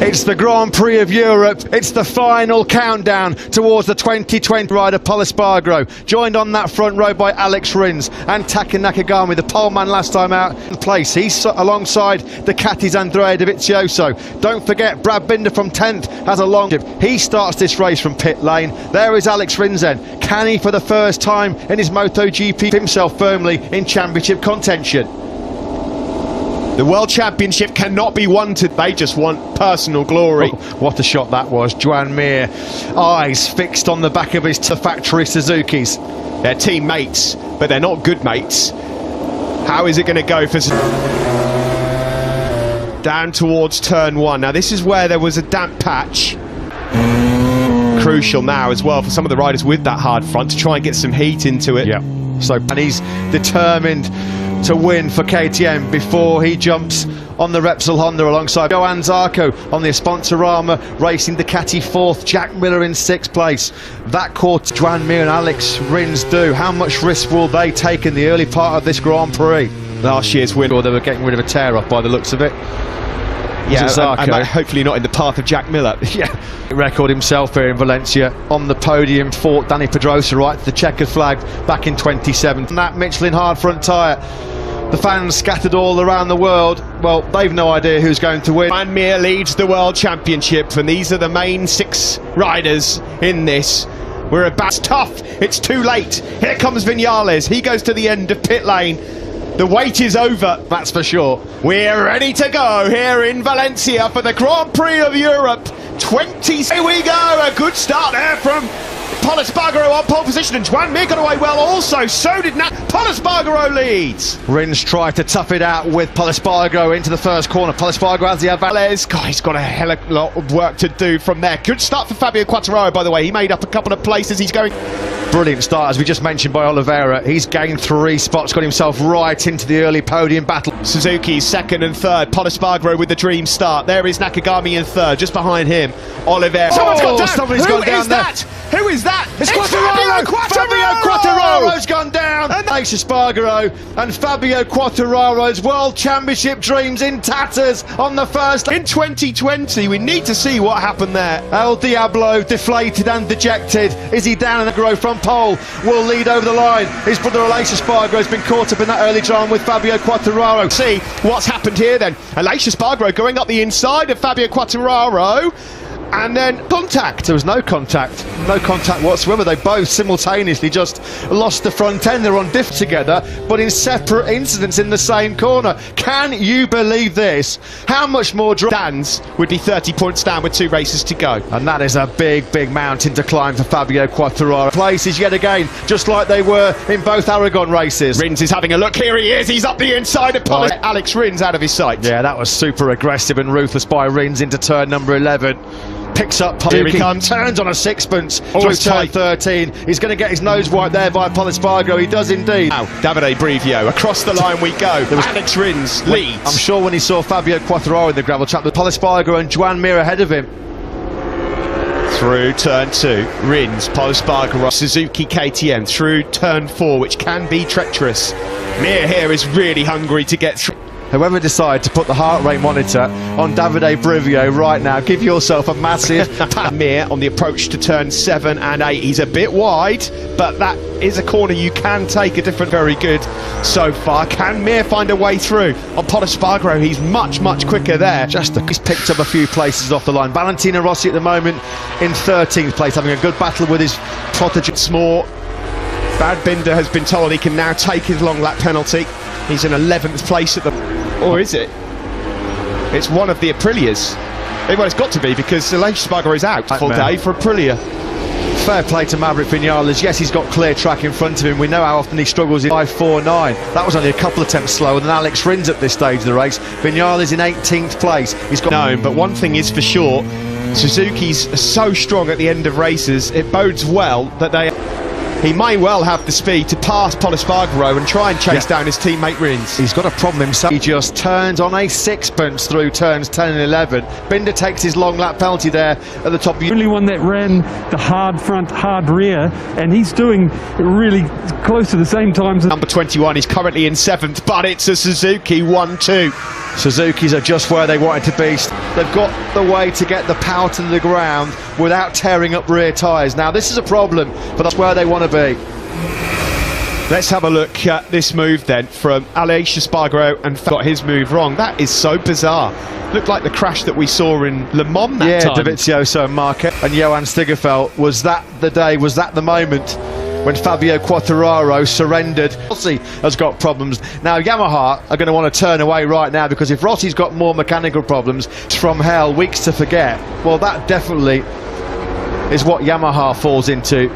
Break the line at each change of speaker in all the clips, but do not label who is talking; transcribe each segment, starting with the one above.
It's the Grand Prix of Europe. It's the final countdown towards the 2020 rider Pol Espargaro, joined on that front row by Alex Rins and Taka Nakagami, the pole man last time out in place. He's alongside Ducati's Andrea Dovizioso. Don't forget, Brad Binder from 10th has a long trip. He starts this race from pit lane. There is Alex Rins then. Can he, for the first time in his Motogp, himself firmly in championship contention?
The World Championship cannot be wanted, they just want personal glory.
Oh, what a shot that was. Joan Mir, eyes fixed on the back of his factory Suzukis.
They're teammates, but they're not good mates. How is it going to go for... Down towards turn 1. Now this is where there was a damp patch. Crucial now as well for some of the riders with that hard front to try and get some heat into it.
Yeah. So, and he's determined to win for KTM before he jumps on the Repsol Honda alongside Johan Zarco on the Sponsorama Racing Ducati 4th, Jack Miller in 6th place. That caught Joan Mir and Alex Rins do. How much risk will they take in the early part of this Grand Prix?
Last year's win,
or they were getting rid of a tear off by the looks of it.
Yeah, and hopefully not in the path of Jack Miller.
Yeah, record himself here in Valencia on the podium, fought Danny Pedrosa right to the checkered flag back in 27. That Michelin hard front tyre, the fans scattered all around the world. Well, they've no idea who's going to win.
Joan Mir leads the World Championship, and these are the main 6 riders in this. We're about tough. It's too late. Here comes Viñales. He goes to the end of pit lane. The wait is over, that's for sure. We're ready to go here in Valencia for the Grand Prix of Europe 20. Here we go, a good start there from Pol Espargaro on pole position, and Joan Mir got away well also, so did Pol Espargaro leads.
Rins tried to tough it out with Pol Espargaro into the first corner. Pol Espargaro has the advantage.
God, he's got a hell of a lot of work to do from there. Good start for Fabio Quartararo, by the way. He made up a couple of places. He's going...
Brilliant start, as we just mentioned, by Oliveira. He's gained 3 spots, got himself right into the early podium battle.
Suzuki's 2nd and 3rd. Pol Espargaro with the dream start. There is Nakagami in 3rd, just behind him. Oliveira.
Someone's gone down there.
Who is that?
It's Quartararo! Fabio Quartararo's gone down! And Alex Espargaro and Fabio Quartararo's World Championship dreams in tatters on the first...
In 2020, we need to see what happened there.
El Diablo, deflated and dejected. Is he down in the grow from pole? Will lead over the line. His brother Alex Espargaro has been caught up in that early drama with Fabio Quartararo.
See what's happened here then. Alex Espargaro going up the inside of Fabio Quartararo. And then contact.
There was no contact whatsoever. They both simultaneously just lost the front end. They're on diff together, but in separate incidents in the same corner. Can you believe this? How much more stands
would be 30 points down with 2 races to go.
And that is a big mountain to climb for Fabio Quartararo. Places yet again, just like they were in both Aragon races.
Rins is having a look. Here he is. He's up the inside of Pol. Alex Rins out of his sight.
Yeah, that was super aggressive and ruthless by Rins into turn number 11. Picks up Pol.
Here he comes.
Turns on a 6pence through turn 13. He's going to get his nose wiped there by Pol Espargaro. He does indeed.
Now, Davide Brivio, across the line we go. Alex Rins leads.
I'm sure when he saw Fabio Quartararo in the gravel trap, with Pol Espargaro and Joan Mir ahead of him.
Through turn 2, Rins, Pol Espargaro, Suzuki KTM through turn 4, which can be treacherous. Mir here is really hungry to get through.
Whoever decides to put the heart rate monitor on Davide Brivio right now, give yourself a massive pat.
Mir on the approach to turn 7 and 8. He's a bit wide, but that is a corner you can take a different. Very good so far. Can Mir find a way through? On Pol Espargaro, he's much quicker there.
He's picked up a few places off the line. Valentino Rossi at the moment in 13th place, having a good battle with his protege.
Small. Brad Binder has been told he can now take his long lap penalty. He's in 11th place at the... Or is it? It's one of the Aprilias. Well, it's got to be, because Alex Espargaro is out full day for Aprilia.
Fair play to Maverick Viñales. Yes, he's got clear track in front of him. We know how often he struggles in 5.49. That was only a couple of attempts slower than Alex Rins at this stage of the race. Viñales in 18th place. He's got
known, but one thing is for sure, Suzuki's so strong at the end of races. It bodes well that he may well have the speed to pass Pol Espargaro and try and chase down his teammate Rins.
He's got a problem himself. He just turns on a 6pence through turns 10 and 11. Binder takes his long lap penalty there at the top.
The only one that ran the hard front, hard rear, and he's doing really close to the same times.
Number 21, he's currently in 7th, but it's a Suzuki 1-2.
Suzuki's are just where they wanted to be. They've got the way to get the power to the ground without tearing up rear tyres. Now this is a problem, but that's where they want to be.
Let's have a look at this move then from Aleix Espargaro, and got his move wrong. That is so bizarre. Looked like the crash that we saw in Le Mans that time.
Yeah, Dovizioso and Marquez and Johan Stigefeld. Was that the day, was that the moment when Fabio Quartararo surrendered? Rossi has got problems. Now Yamaha are going to want to turn away right now, because if Rossi's got more mechanical problems from hell, weeks to forget, well that definitely is what Yamaha falls into.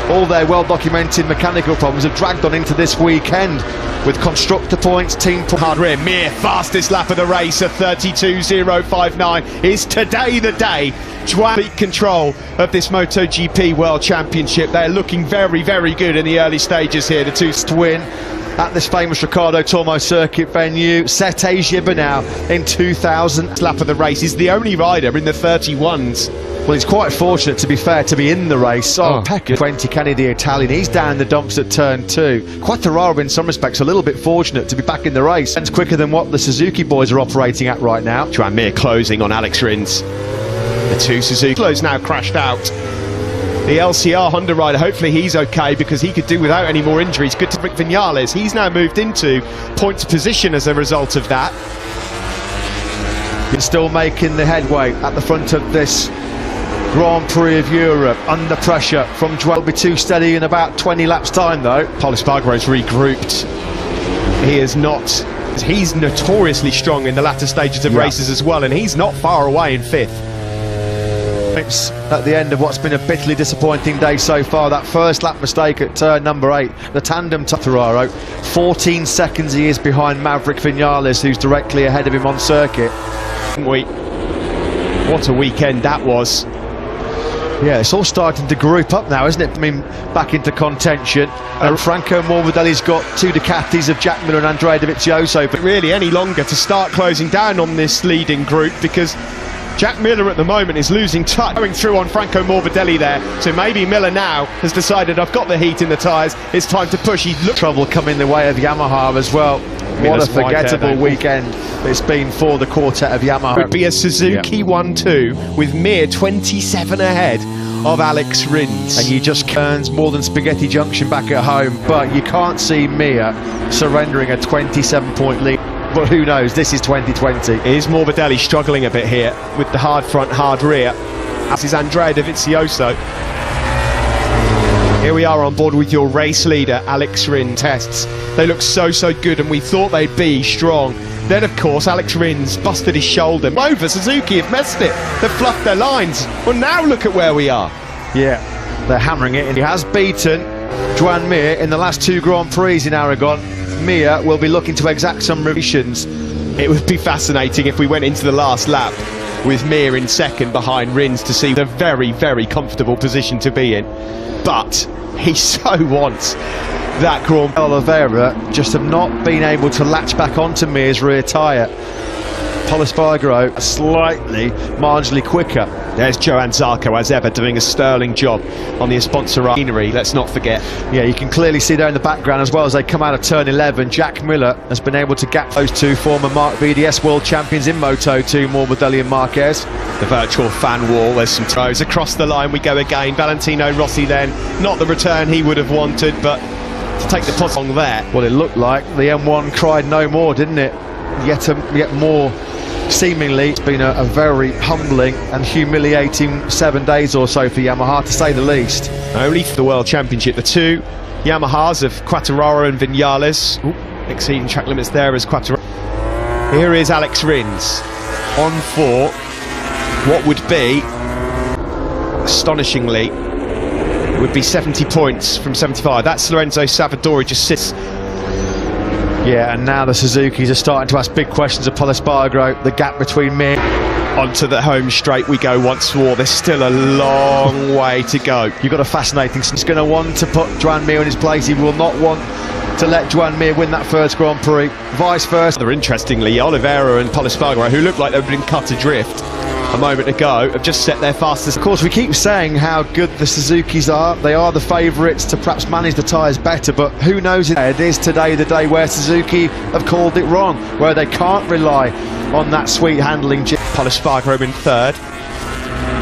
All their well-documented mechanical problems have dragged on into this weekend with constructor points, team points.
Hard rear, Mir, fastest lap of the race at 32.059. Is today the day? Juan beat control of this Motogp World Championship. They're looking very, very good in the early stages here. The two
to win at this famous Ricardo Tormo circuit venue. Sete Gibernau in 2000.
Lap of the race. He's the only rider in the 31s.
Well, he's quite fortunate, to be fair, to be in the race. Pecca 20, Kenny the Italian, he's down the dumps at turn 2. Quartararo, in some respects, a little bit fortunate to be back in the race. It's quicker than what the Suzuki boys are operating at right now.
Joan Mir closing on Alex Rins. The two Suzuki's now crashed out. The LCR Honda rider, hopefully he's okay, because he could do without any more injuries. Good to Rick Vinales. He's now moved into points position as a result of that.
He's still making the headway at the front of this Grand Prix of Europe, under pressure from Joel. Will be too steady in about 20 laps time though.
Pol Espargaro's regrouped. He is not, he's notoriously strong in the latter stages of races as well, and he's not far away in 5th.
It's at the end of what's been a bitterly disappointing day so far. That first lap mistake at turn number 8, the tandem Quartararo, 14 seconds he is behind Maverick Vinales, who's directly ahead of him on circuit.
What a weekend that was.
Yeah, it's all starting to group up now, isn't it? I mean, back into contention. Franco Morbidelli's got 2 Ducatis of Jack Miller and Andrea Dovizioso.
But really any longer to start closing down on this leading group, because Jack Miller at the moment is losing touch, going through on Franco Morbidelli there. So maybe Miller now has decided, I've got the heat in the tyres, it's time to push. He's
trouble coming the way of Yamaha as well. What a forgettable weekend it's been for the quartet of Yamaha.
Would be a Suzuki 1-2 with Mir 27 ahead of Alex Rins.
And you just turns more than Spaghetti Junction back at home, but you can't see Mir surrendering a 27-point lead. But who knows, this is 2020.
Is Morbidelli struggling a bit here with the hard front, hard rear, as is Andrea Dovizioso. Here we are on board with your race leader, Alex Rins. Tests, they look so good, and we thought they'd be strong. Then, of course, Alex Rins busted his shoulder. Over, Suzuki have messed it. They've fluffed their lines. Well, now look at where we are.
Yeah, they're hammering it. And he has beaten Joan Mir in the last 2 Grand Prix in Aragon. Mir will be looking to exact some revisions.
It would be fascinating if we went into the last lap with Mir in second behind Rins to see the very, very comfortable position to be in. But he so wants that Grand Prix.
Oliveira just have not been able to latch back onto Mir's rear tyre. Pol Espargaro slightly, marginally quicker.
There's Johan Zarco, as ever, doing a sterling job on the sponsor machinery, let's not forget.
Yeah, you can clearly see there in the background, as well as they come out of turn 11, Jack Miller has been able to gap those 2 former Mark VDS world champions in Moto2, Morbidelli and Marquez.
The virtual fan wall, there's some throws across the line, we go again. Valentino Rossi then, not the return he would have wanted, but to take the toss on there.
Well, it looked like the M1 cried no more, didn't it? Yet more. Seemingly, it's been a very humbling and humiliating 7 days or so for Yamaha, to say the least.
Only for the World Championship, the 2 Yamahas of Quartararo and Vinales. Exceeding track limits there as Quartararo. Here is Alex Rins on for what would be, astonishingly, would be 70 points from 75. That's Lorenzo Savadori, just sits.
Yeah, and now the Suzukis are starting to ask big questions of Pol Espargaro. The gap between Mir.
Onto the home straight we go once more. There's still a long way to go.
You've got a fascinating. He's going to want to put Joan Mir in his place. He will not want to let Joan Mir win that first Grand Prix. Vice versa.
Interestingly, Oliveira and Pol Espargaro, who looked like they've been cut adrift, a moment ago have just set their fastest.
Of course, we keep saying how good the Suzukis are. They are the favourites to perhaps manage the tyres better, but who knows? It is today the day where Suzuki have called it wrong, where they can't rely on that sweet handling.
Polispargro in third.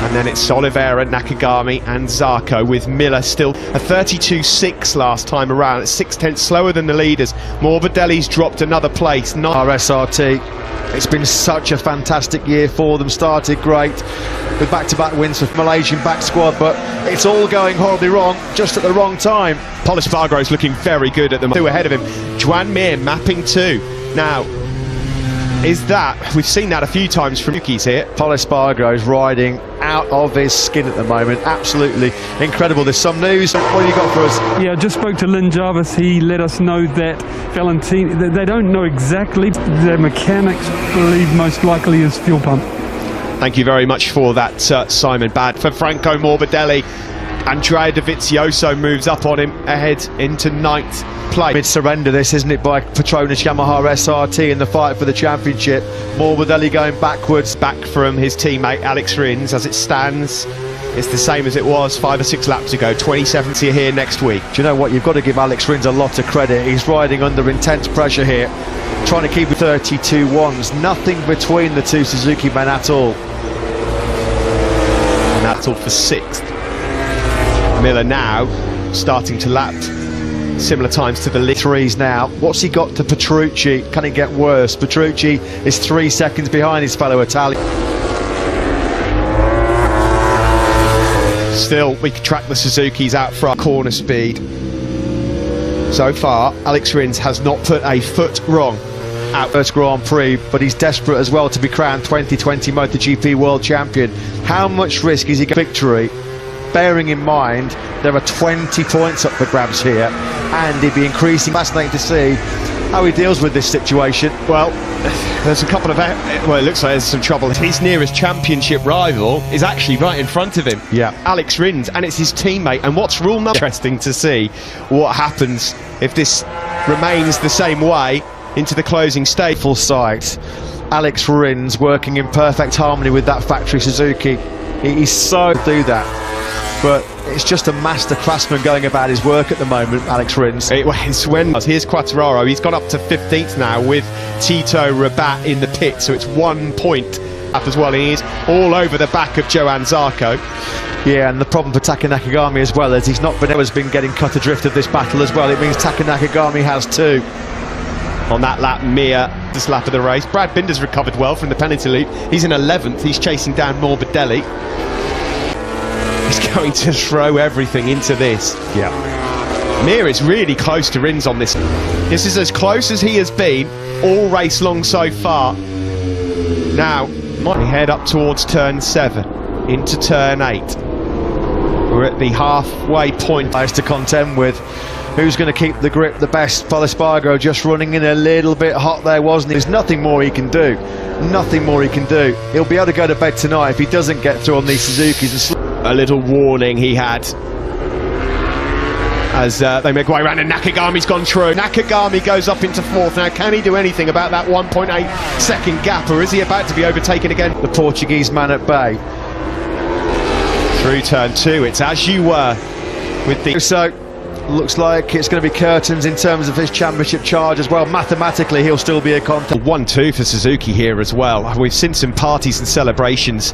And then it's Oliveira, Nakagami and Zarco, with Miller still a 32.6 last time around. It's 6/10 slower than the leaders. Morbidelli's dropped another place.
RSRT. It's been such a fantastic year for them. Started great with back-to-back wins for Malaysian back squad, but it's all going horribly wrong just at the wrong time.
Polispargro's looking very good at the moment. Two ahead of him. Juan Mir mapping 2. Now, is that, we've seen that a few times from Yuki's here.
Polispargro's riding out of his skin at the moment. Absolutely incredible. There's some news. What have you got for us?
Yeah, I just spoke to Lynn Jarvis. He let us know that Valentini, they don't know exactly. Their mechanics believe most likely is fuel pump.
Thank you very much for that, Simon. Bad for Franco Morbidelli. Andrea Dovizioso moves up on him ahead into 9th place.
Mid-surrender this, isn't it, by Petronas Yamaha SRT in the fight for the championship. Morbidelli going backwards.
Back from his teammate Alex Rins. As it stands, it's the same as it was 5 or 6 laps ago. 27th here next week.
Do you know what? You've got to give Alex Rins a lot of credit. He's riding under intense pressure here, trying to keep 32.1s. Nothing between the two Suzuki men at all.
And that's all for 6th. Miller now starting to lap similar times to the threes now. What's he got to Petrucci? Can it get worse? Petrucci is 3 seconds behind his fellow Italian. Still, we can track the Suzukis out front. Corner speed. So far, Alex Rins has not put a foot wrong.
Out first Grand Prix, but he's desperate as well to be crowned 2020 MotoGP World Champion. How much risk is he getting victory? Bearing in mind there are 20 points up for grabs here, and he'd be increasing. Fascinating to see how he deals with this situation.
Well, there's a couple of, well, it looks like there's some trouble. His nearest championship rival is actually right in front of him.
Yeah,
Alex Rins, and it's his teammate. And what's rule number? Interesting to see what happens if this remains the same way into the closing stage.
Full sight. Alex Rins working in perfect harmony with that factory Suzuki. He's so do that. But it's just a master craftsman going about his work at the moment, Alex Rins.
Here's Quartararo. He's got up to 15th now with Tito Rabat in the pit, so it's 1 point up as well. He is all over the back of Johan Zarco.
Yeah, and the problem for Taka Nakagami as well is he's not been getting cut adrift of this battle as well. It means Taka Nakagami has too.
On that lap, Mir, this lap of the race. Brad Binder's recovered well from the penalty loop. He's in 11th. He's chasing down Morbidelli. He's going to throw everything into this.
Yeah.
Mir is really close to Rins on this. This is as close as he has been all race long so far. Now, might head up towards turn 7, into turn 8. We're at the halfway point.
Nice to contend with. Who's going to keep the grip the best? Polispargro just running in a little bit hot there, wasn't he? There's nothing more he can do. Nothing more he can do. He'll be able to go to bed tonight if he doesn't get through on these Suzukis. And
a little warning he had as they make way around, and Nakagami's gone through. Nakagami goes up into 4th. Now, can he do anything about that 1.8 second gap, or is he about to be overtaken again?
The Portuguese man at bay.
Through turn 2, it's as you were with the...
So, looks like it's going to be curtains in terms of his championship charge as well. Mathematically, he'll still be a contest.
1-2 for Suzuki here as well. We've seen some parties and celebrations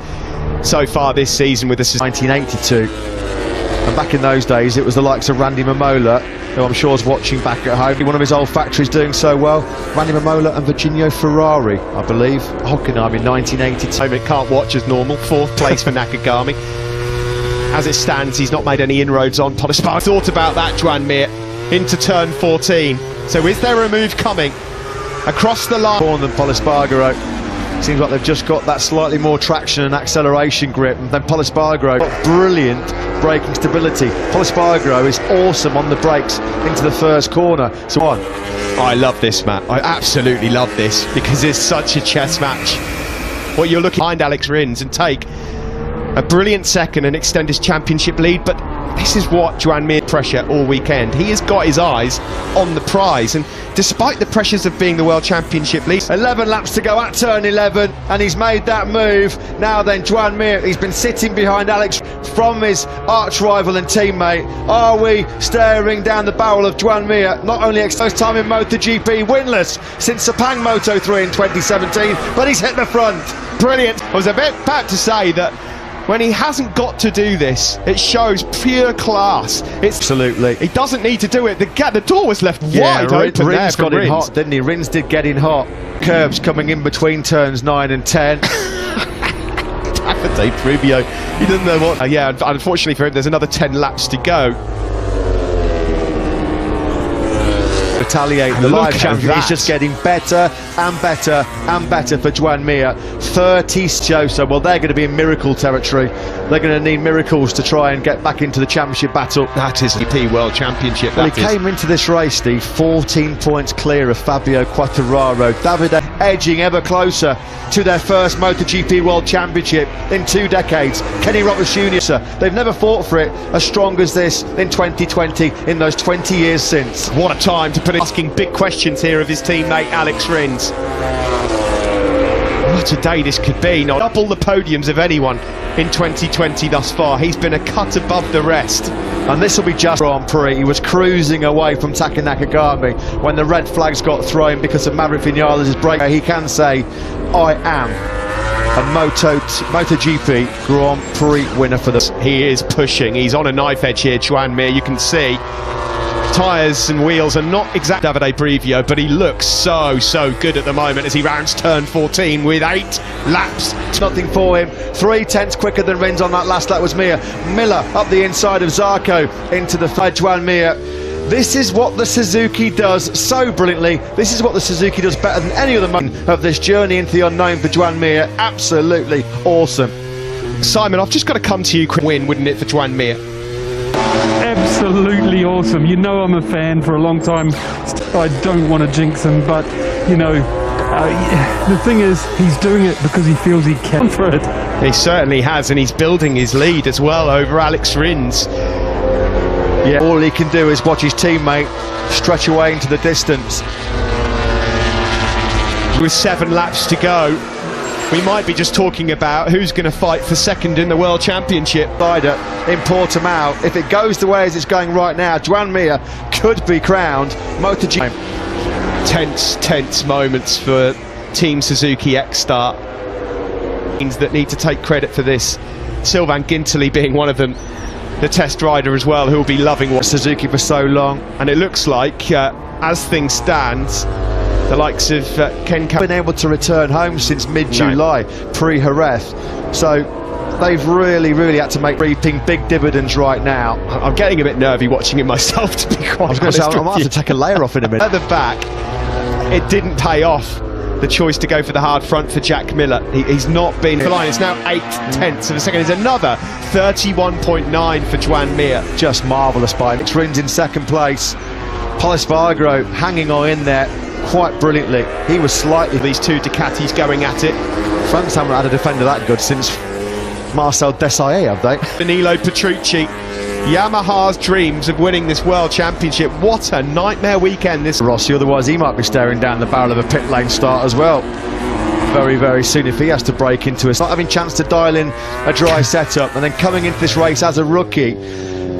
so far this season with this.
1982. And back in those days, it was the likes of Randy Mamola, who I'm sure is watching back at home. One of his old factories doing so well. Randy Mamola and Virginio Ferrari, I believe. Hockenheim in 1982.
It can't watch as normal. 4th place for Nakagami. As it stands, he's not made any inroads on Polispargro. Thought about that, Juan Mir, into turn 14. So is there a move coming across the line?
More than Polispargro. Seems like they've just got that slightly more traction and acceleration grip. And then Polispargro got brilliant braking stability. Polispargro is awesome on the brakes into the first corner. So on.
I love this, Matt. I absolutely love this because it's such a chess match. What you're looking behind Alex Rins and take a brilliant second and extend his championship lead, but this is what Joan Mir pressure all weekend. He has got his eyes on the prize, and despite the pressures of being the World Championship lead,
11 laps to go at turn 11, and he's made that move. Now then, Joan Mir, he's been sitting behind Alex from his arch rival and teammate. Are we staring down the barrel of Joan Mir? Not only first time in MotoGP, winless since Sepang Moto3 in 2017, but he's hit the front.
Brilliant. I was about to say that when he hasn't got to do this, it shows pure class. It's
absolutely.
He doesn't need to do it. The door was left wide open.
Rins got in hot, didn't he? Rins did get in hot. Curbs coming in between turns 9 and 10.
Davide Brivio, he doesn't know what. Yeah, unfortunately for him, there's another 10 laps to go.
Retaliate. The live champion is just getting better and better and better for Joan Mir. 30 Josa. Well, they're going to be in miracle territory. They're going to need miracles to try and get back into the championship battle.
That is the GP World Championship.
Well, he came into this race, Steve, 14 points clear of Fabio Quartararo. Davide edging ever closer to their first MotoGP World Championship in 2 decades. Kenny Roberts Jr. They've never fought for it as strong as this in 2020 in those 20 years since.
What a time to put asking big questions here of his teammate Alex Rins. What a day this could be. Not double the podiums of anyone in 2020 thus far. He's been a cut above the rest.
And this will be just Grand Prix. He was cruising away from Taka Nakagami when the red flags got thrown because of Maverick Vinales' break. He can say, I am a MotoGP Grand Prix winner for this.
He is pushing. He's on a knife edge here, Joan Mir. You can see tyres and wheels are not exact Davide Brivio, but he looks so good at the moment as he rounds turn 14 with 8 laps.
Nothing for him. 3/10 quicker than Rins on that last lap was Mir. Miller up the inside of Zarco into the Joan Mir. This is what the Suzuki does so brilliantly. This is what the Suzuki does better than any other moment of this journey into the unknown for Joan Mir. Absolutely awesome.
Simon, I've just got to come to you. Quick win, wouldn't it, for Joan Mir?
Absolutely awesome. You know I'm a fan for a long time. I don't want to jinx him, but you know, the thing is, he's doing it because he feels he can for it.
He certainly has, and he's building his lead as well over Alex Rins.
Yeah, all he can do is watch his teammate stretch away into the distance.
With 7 laps to go, we might be just talking about who's going to fight for second in the World Championship.
Rider in Portimao. If it goes the way as it's going right now, Joan Mir could be crowned MotoGP.
Tense moments for Team Suzuki X-Star. That need to take credit for this. Sylvain Guintoli being one of them. The test rider as well, who will be loving what
Suzuki for so long.
And it looks like, as things stand, the likes of Ken
been able to return home since mid-July, pre-Jerez. So they've really had to make reaping big dividends right now.
I'm getting a bit nervy watching it myself, to be quite honest.
I might have to take a layer off in a minute.
At the back, it didn't pay off. The choice to go for the hard front for Jack Miller. He's not been for line. It's now 8/10 of a second. It's another 31.9 for Joan Mir.
Just marvellous by him. Rins in second place. Pol Espargaro hanging on in there quite brilliantly. He was slightly.
These 2 Ducatis going at it.
France haven't had a defender that good since Marcel Desailly, have they?
Danilo Petrucci. Yamaha's dreams of winning this World Championship. What a nightmare weekend this.
Rossi, otherwise he might be staring down the barrel of a pit lane start as well. Very soon if he has to break into it. Not having chance to dial in a dry setup and then coming into this race as a rookie,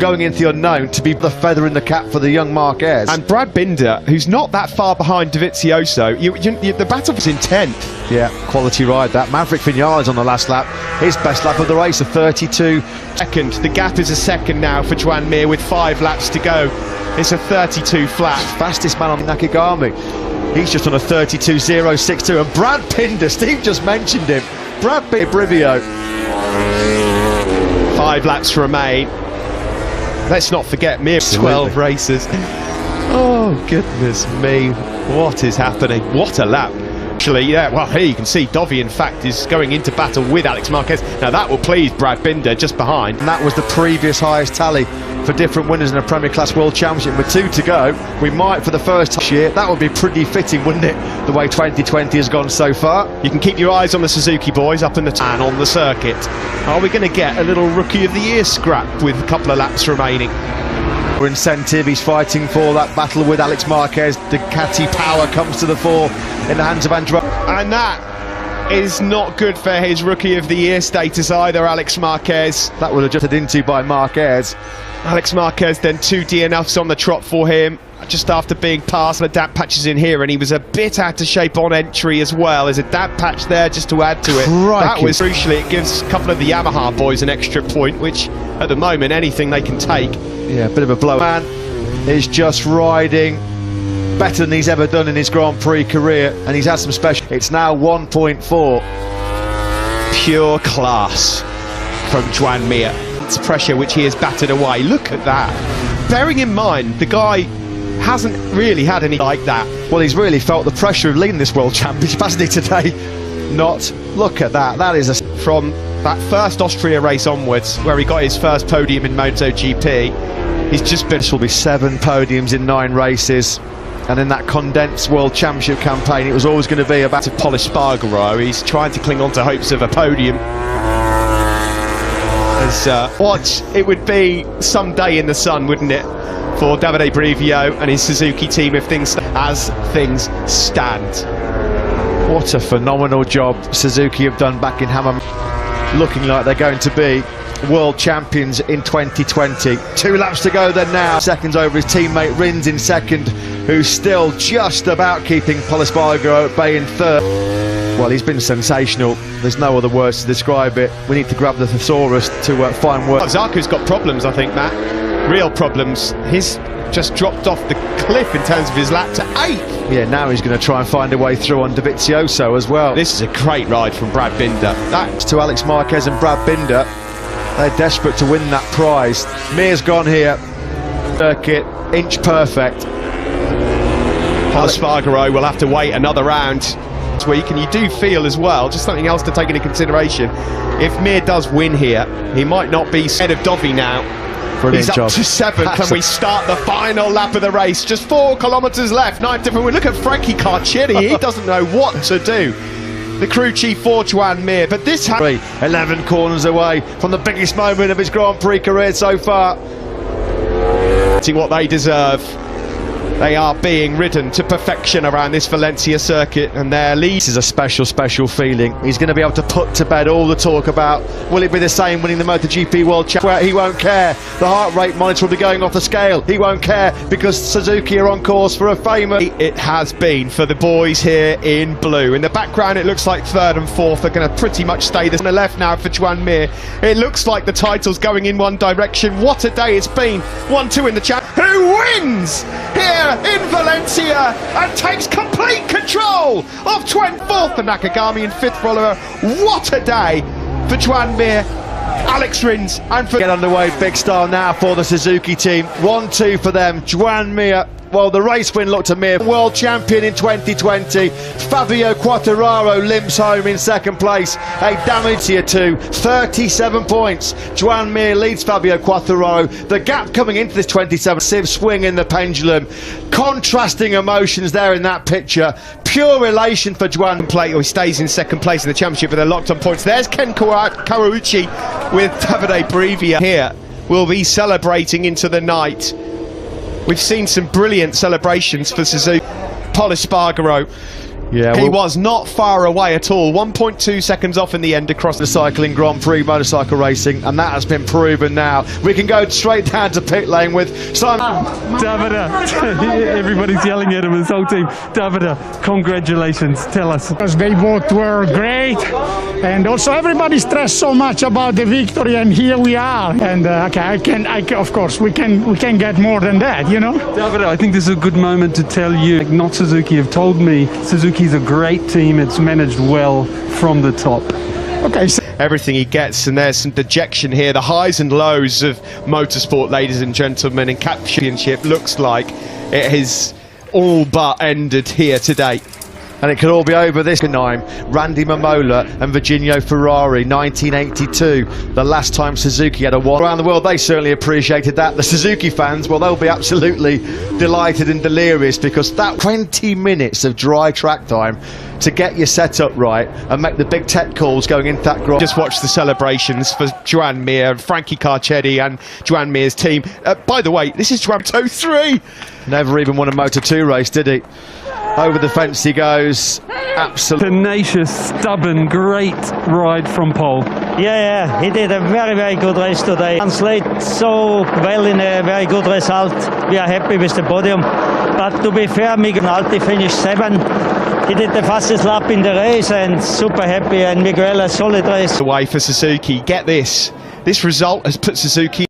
going into the unknown to be the feather in the cap for the young Marquez.
And Brad Binder, who's not that far behind Dovizioso. The battle was in 10th.
Yeah, quality ride that. Maverick Vinales on the last lap. His best lap of the race, a 32.
Second. The gap is a second now for Joan Mir with 5 laps to go. It's a 32 flat.
Fastest man on Nakagami. He's just on a 32.062. And Brad Binder, Steve just mentioned him. Brad Brivio.
5 laps remain. Let's not forget Mir, 12 races. Oh, goodness me. What is happening? What a lap. Actually, yeah, well, here you can see Dovi, in fact, is going into battle with Alex Marquez. Now, that will please Brad Binder just behind.
And that was the previous highest tally for different winners in a Premier Class World Championship. With 2 to go, we might, for the first time this year, that would be pretty fitting, wouldn't it, the way 2020 has gone so far.
You can keep your eyes on the Suzuki boys up in the and on the circuit. Are we going to get a little Rookie of the Year scrap with a couple of laps remaining?
Incentive, he's fighting for that battle with Alex Marquez. Ducati power comes to the fore in the hands of Andrew.
And that is not good for his Rookie of the Year status either, Alex Marquez.
That was adjusted into by Marquez.
Alex Marquez then 2 DNFs on the trot for him, just after being passed. The damp patches in here, and he was a bit out of shape on entry as well. There's a damp patch there just to add to it.
Crikey.
That was crucially, it gives a couple of the Yamaha boys an extra point, which at the moment, anything they can take.
Yeah, a bit of a blow. Man is just riding better than he's ever done in his Grand Prix career, and he's had some special. It's now 1.4.
Pure class from Joan Mir. It's pressure which he has battered away. Look at that. Bearing in mind, the guy hasn't really had any like that.
Well, he's really felt the pressure of leading this World Championship, hasn't he, today? Not. Look at that. That is a...
From that first Austria race onwards, where he got his first podium in Motogp, he's just been...
This will be 7 podiums in 9 races. And in that condensed World Championship campaign, it was always going to be about...
To Pol Espargaro, he's trying to cling on to hopes of a podium. As watch, it would be some day in the sun, wouldn't it, for Davide Brivio and his Suzuki team if things as things stand.
What a phenomenal job Suzuki have done back in Hammer, looking like they're going to be world champions in 2020. 2 laps to go then now. Seconds over his teammate Rins in second, who's still just about keeping Pol Espargaro at bay in third. Well, he's been sensational. There's no other words to describe it. We need to grab the thesaurus to find words.
Zarco's got problems, I think, Matt. Real problems. He's just dropped off the cliff in terms of his lap to 8th.
Yeah, now he's going to try and find a way through on Dovizioso as well.
This is a great ride from Brad Binder.
That's to Alex Marquez and Brad Binder. They're desperate to win that prize. Mir's gone here. Circuit, inch perfect.
Pol Espargaro will have to wait another round week, and you do feel as well, just something else to take into consideration, if Mir does win here, he might not be ahead of Dovi now.
Brilliant
He's up
job.
to 7th, and we start the final lap of the race. Just 4 kilometres left, 9 different. Look at Frankie Carchini, he doesn't know what to do. The crew chief for Joan Mir, but this
11 corners away from the biggest moment of his Grand Prix career so far.
What they deserve. They are being ridden to perfection around this Valencia circuit, and their lead.
This is a special, special feeling. He's going to be able to put to bed all the talk about will it be the same winning the MotoGP World Championship. He won't care. The heart rate monitor will be going off the scale. He won't care because Suzuki are on course for a famous.
It has been for the boys here in blue. In the background, it looks like 3rd and 4th are going to pretty much stay this on the left now for Joan Mir. It looks like the title's going in one direction. What a day it's been. 1-2 in the champ. Who wins here in Valencia and takes complete control of 24th and Nakagami in 5th for Oliver. What a day for Joan Mir, Alex Rins, and for...
Get underway, big star now for the Suzuki team. 1-2 for them. Joan Mir, well, the race win looked to Mir. World champion in 2020. Fabio Quartararo limps home in 2nd place. A damage here too. 37 points. Joan Mir leads Fabio Quartararo. The gap coming into this 27. Sieve swing in the pendulum. Contrasting emotions there in that picture. Pure elation for Joan.
Plate, or he stays in 2nd place in the championship, but they're locked on points. There's Ken Kawauchi with Davide Brivio here. Will be celebrating into the night. We've seen some brilliant celebrations for Suzuki. Pol Espargaro,
yeah,
he was not far away at all. 1.2 seconds off in the end across
the cycling Grand Prix motorcycle racing, and that has been proven now. We can go straight down to pit lane with Simon.
Davide, everybody's yelling at him, his whole team. Davide, congratulations, tell us.
Because they both were great, and also everybody stressed so much about the victory, and here we are. And of course, we can get more than that, you know.
Davide, I think this is a good moment to tell you, like, not Suzuki have told me, Suzuki's a great team, it's managed well from the top.
Okay. So
everything he gets, and there's some dejection here. The highs and lows of motorsport, ladies and gentlemen, in Championship looks like it has all but ended here today.
and it could all be over this time. Randy Mamola and Virginio Ferrari, 1982, the last time Suzuki had a one. Around the world, they certainly appreciated that. The Suzuki fans, well, they'll be absolutely delighted and delirious, because that 20 minutes of dry track time to get your setup right and make the big tech calls going into that grind.
Just watch the celebrations for Joan Mir, Frankie Carcetti and Joan Mir's team. By the way, this is Joan Moto 3.
Never even won a Moto 2 race, did he? Over the fence he goes. Absolutely
tenacious, stubborn, great ride from pole.
Yeah, he did a very, very good race today. Translate so well in a very good result. We are happy with the podium. But to be fair, Miguel Alti finished 7th. He did the fastest lap in the race and super happy, and Miguel a solid race.
Away for Suzuki. Get this. This result has put Suzuki